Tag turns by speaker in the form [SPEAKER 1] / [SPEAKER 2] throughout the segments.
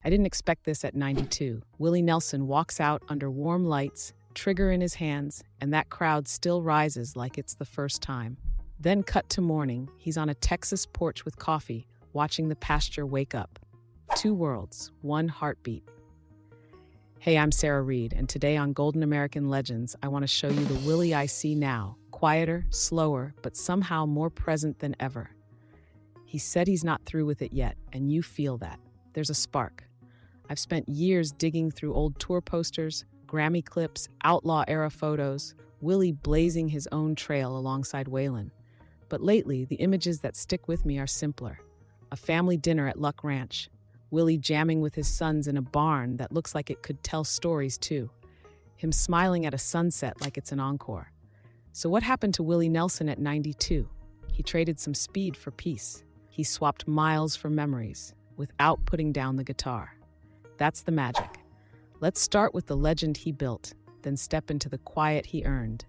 [SPEAKER 1] I didn't expect this at 92. Willie Nelson walks out under warm lights, trigger in his hands, and that crowd still rises like it's the first time. Then cut to morning, he's on a Texas porch with coffee, watching the pasture wake up. Two worlds, one heartbeat. Hey, I'm Sarah Reed, and today on Golden American Legends, I want to show you the Willie I see now. Quieter, slower, but somehow more present than ever. He said he's not through with it yet, and you feel that. There's a spark. I've spent years digging through old tour posters, Grammy clips, Outlaw-era photos, Willie blazing his own trail alongside Waylon. But lately, the images that stick with me are simpler. A family dinner at Luck Ranch, Willie jamming with his sons in a barn that looks like it could tell stories too. Him smiling at a sunset like it's an encore. So what happened to Willie Nelson at 92? He traded some speed for peace. He swapped miles for memories, without putting down the guitar. That's the magic. Let's start with the legend he built, then step into the quiet he earned.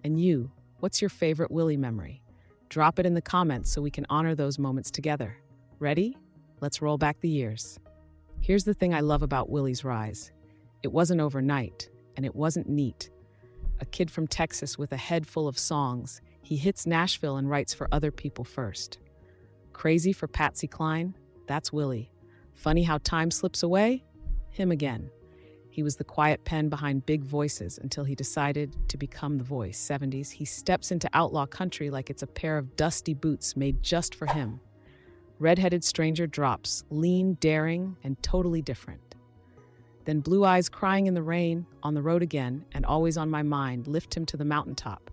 [SPEAKER 1] And you, what's your favorite Willie memory? Drop it in the comments so we can honor those moments together. Ready? Let's roll back the years. Here's the thing I love about Willie's rise. It wasn't overnight, and it wasn't neat. A kid from Texas with a head full of songs, he hits Nashville and writes for other people first. Crazy for Patsy Cline? That's Willie. Funny how time slips away? Him again. He was the quiet pen behind big voices until he decided to become the voice. 70s, he steps into outlaw country like it's a pair of dusty boots made just for him. Red-headed stranger drops, lean, daring, and totally different. Then Blue Eyes Crying in the Rain, On the Road Again, and Always on My Mind lift him to the mountaintop.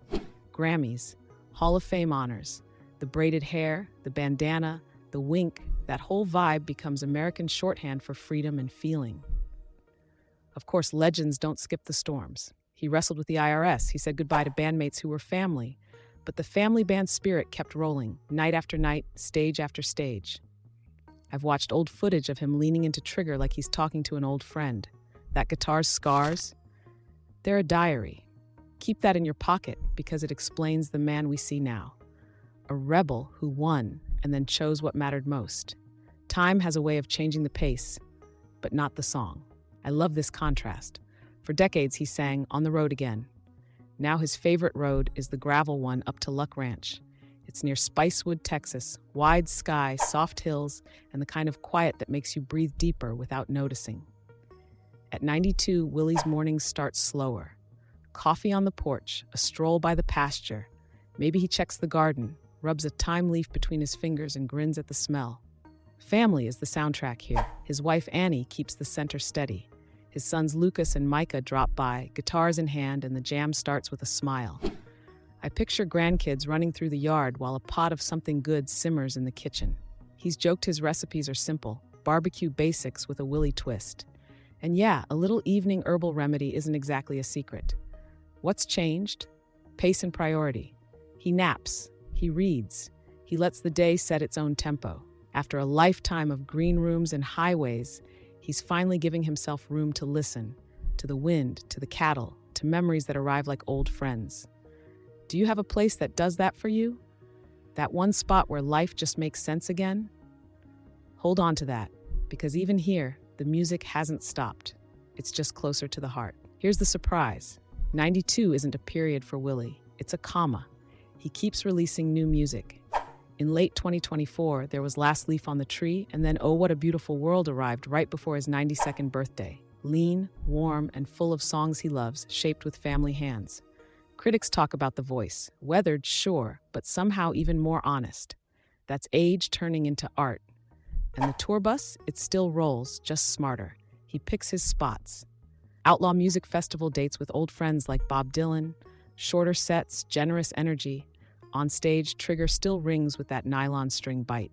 [SPEAKER 1] Grammys, Hall of Fame honors, the braided hair, the bandana, the wink, that whole vibe becomes American shorthand for freedom and feeling. Of course, legends don't skip the storms. He wrestled with the IRS, he said goodbye to bandmates who were family, but the family band spirit kept rolling, night after night, stage after stage. I've watched old footage of him leaning into trigger like he's talking to an old friend. That guitar's scars, they're a diary. Keep that in your pocket because it explains the man we see now. A rebel who won and then chose what mattered most. Time has a way of changing the pace, but not the song. I love this contrast. For decades he sang On the Road Again. Now his favorite road is the gravel one up to Luck Ranch. It's near Spicewood, Texas, wide sky, soft hills, and the kind of quiet that makes you breathe deeper without noticing. At 92, Willie's mornings start slower. Coffee on the porch, a stroll by the pasture. Maybe he checks the garden, rubs a thyme leaf between his fingers and grins at the smell. Family is the soundtrack here. His wife Annie keeps the center steady. His sons Lucas and Micah drop by, guitars in hand, and the jam starts with a smile. I picture grandkids running through the yard while a pot of something good simmers in the kitchen. He's joked his recipes are simple, barbecue basics with a Willie twist. And yeah, a little evening herbal remedy isn't exactly a secret. What's changed? Pace and priority. He naps, he reads, he lets the day set its own tempo. After a lifetime of green rooms and highways, he's finally giving himself room to listen, to the wind, to the cattle, to memories that arrive like old friends. Do you have a place that does that for you? That one spot where life just makes sense again? Hold on to that, because even here, the music hasn't stopped. It's just closer to the heart. Here's the surprise. 92 isn't a period for Willie, it's a comma. He keeps releasing new music. In late 2024, there was Last Leaf on the Tree, and then Oh What a Beautiful World arrived right before his 92nd birthday. Lean, warm, and full of songs he loves, shaped with family hands. Critics talk about the voice. Weathered, sure, but somehow even more honest. That's age turning into art. And the tour bus, it still rolls, just smarter. He picks his spots. Outlaw Music Festival dates with old friends like Bob Dylan. Shorter sets, generous energy. On stage, Trigger still rings with that nylon string bite.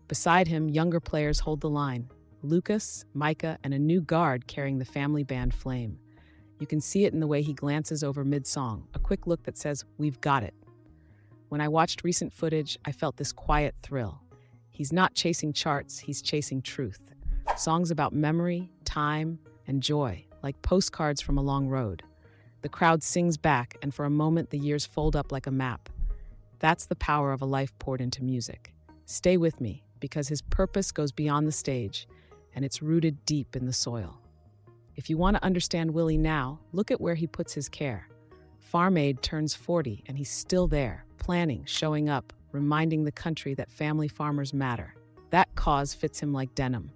[SPEAKER 1] Beside him, younger players hold the line. Lucas, Micah, and a new guard carrying the family band flame. You can see it in the way he glances over mid-song, a quick look that says, "We've got it." When I watched recent footage, I felt this quiet thrill. He's not chasing charts, he's chasing truth. Songs about memory, time, and joy, like postcards from a long road. The crowd sings back, and for a moment the years fold up like a map. That's the power of a life poured into music. Stay with me, because his purpose goes beyond the stage. and it's rooted deep in the soil. If you want to understand Willie now, look at where he puts his care. Farm Aid turns 40, and he's still there, planning, showing up, reminding the country that family farmers matter. That cause fits him like denim.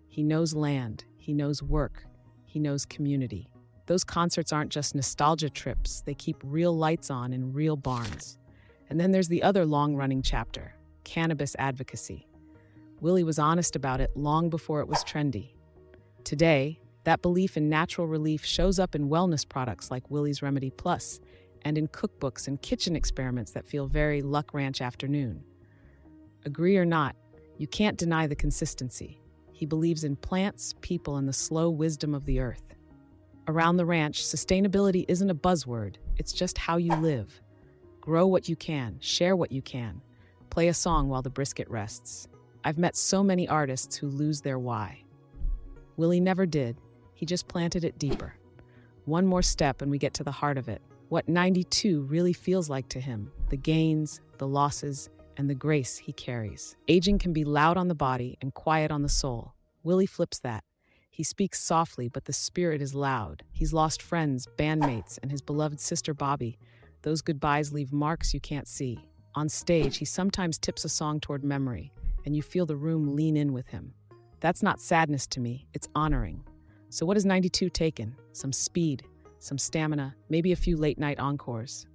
[SPEAKER 1] He knows land, he knows work, he knows community. Those concerts aren't just nostalgia trips, they keep real lights on in real barns. And then there's the other long-running chapter, cannabis advocacy. Willie was honest about it long before it was trendy. Today, that belief in natural relief shows up in wellness products like Willie's Remedy Plus and in cookbooks and kitchen experiments that feel very Luck Ranch afternoon. Agree or not, you can't deny the consistency. He believes in plants, people, and the slow wisdom of the earth. Around the ranch, sustainability isn't a buzzword, it's just how you live. Grow what you can, share what you can, play a song while the brisket rests. I've met so many artists who lose their why. Willie never did. He just planted it deeper. One more step and we get to the heart of it. What 92 really feels like to him, the gains, the losses, and the grace he carries. Aging can be loud on the body and quiet on the soul. Willie flips that. He speaks softly, but the spirit is loud. He's lost friends, bandmates, and his beloved sister Bobby. Those goodbyes leave marks you can't see. On stage, he sometimes tips a song toward memory, and you feel the room lean in with him. That's not sadness to me, it's honoring. So what has 92 taken? Some speed, some stamina, maybe a few late-night encores.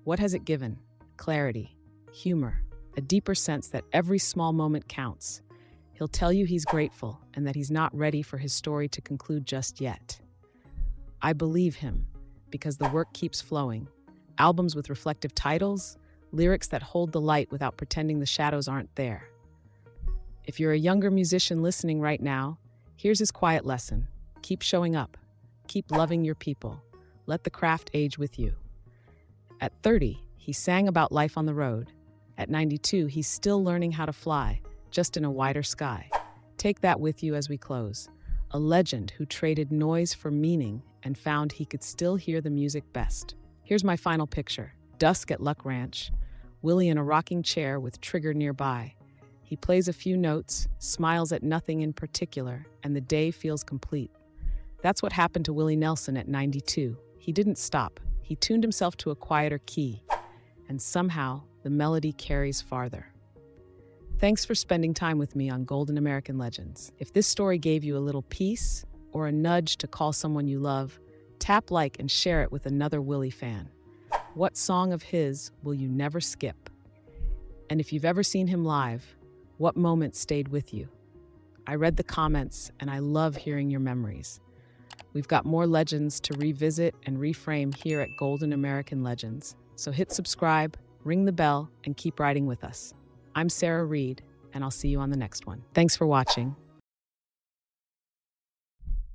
[SPEAKER 1] What has it given? Clarity, humor, a deeper sense that every small moment counts. He'll tell you he's grateful and that he's not ready for his story to conclude just yet. I believe him because the work keeps flowing. Albums with reflective titles, lyrics that hold the light without pretending the shadows aren't there. If you're a younger musician listening right now, here's his quiet lesson. Keep showing up. Keep loving your people. Let the craft age with you. At 30, he sang about life on the road. At 92, he's still learning how to fly, just in a wider sky. Take that with you as we close. A legend who traded noise for meaning and found he could still hear the music best. Here's my final picture. Dusk at Luck Ranch. Willie in a rocking chair with Trigger nearby. He plays a few notes, smiles at nothing in particular, and the day feels complete. That's what happened to Willie Nelson at 92. He didn't stop. He tuned himself to a quieter key, and somehow the melody carries farther. Thanks for spending time with me on Golden American Legends. If this story gave you a little peace or a nudge to call someone you love, tap like and share it with another Willie fan. What song of his will you never skip? And if you've ever seen him live, what moment stayed with you? I read the comments and I love hearing your memories. We've got more legends to revisit and reframe here at Golden American Legends. So hit subscribe, ring the bell, and keep riding with us. I'm Sarah Reed, and I'll see you on the next one. Thanks for watching.